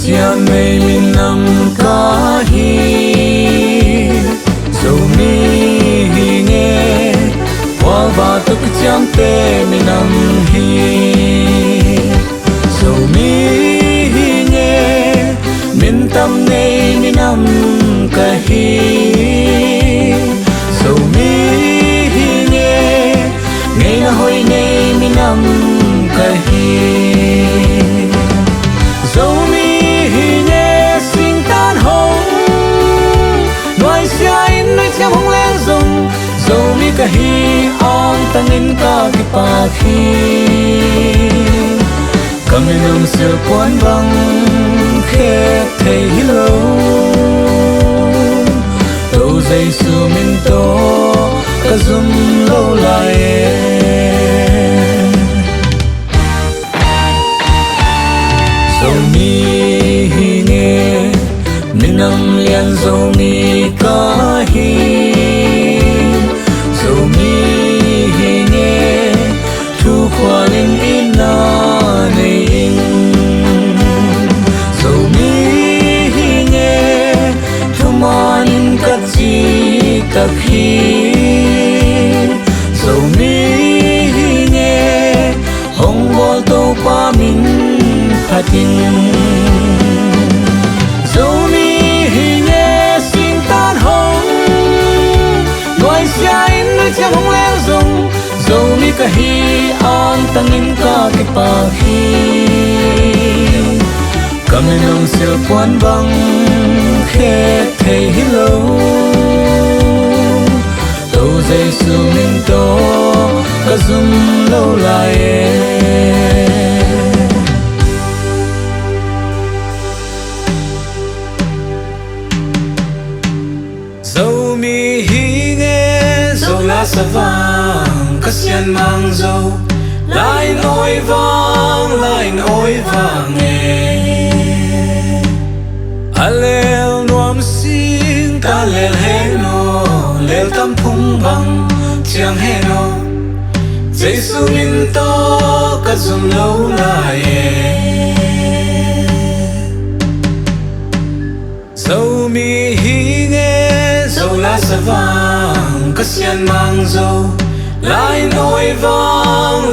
xian mây min nằm cá hi dầu mi hi nghe hoa và tức chăm tê min nằm hi dầu mi hi nghe min tâm nay min nằm cá hi dầu mi hi nghe ngày na hồi nay min nằm cá hi dầu mi hi nghe sinh tan hồng nói xa in nói chăm hồng lên dùng dầu mi cả hi on tăng in cả cái pa khi kami nung sir quan bang khe thầy hello đâu dây su min to cả zum lâu lại dầu mi hi nghe min nam lian dầu mi ca hi dầu mi hi nghe thu khoa linh in na nei in dầu mi hi nghe thu man in kat chi tak hi dầu mi hi nghe hong bol to pa min hatin dầu mi hi nghe sinh tan hồng nói xa in nói chăm hồng leo dùng dầu mi cả hi an tăng in cả cái pa khi kami nung sir quan bang khe thầy hello đâu dây su min to cả zum lâu lại dầu mi hi nghe dầu lá sa vàng cắt xiên mang dầu lại nỗi vang nghe alel nuam sing ta lel he no lel tam phung bang chiang he no Giêsu min to cắt zum lâu lại dầu mi hi nghe dầu lá sa vàng cắt xiên mang dầu lại nỗi vang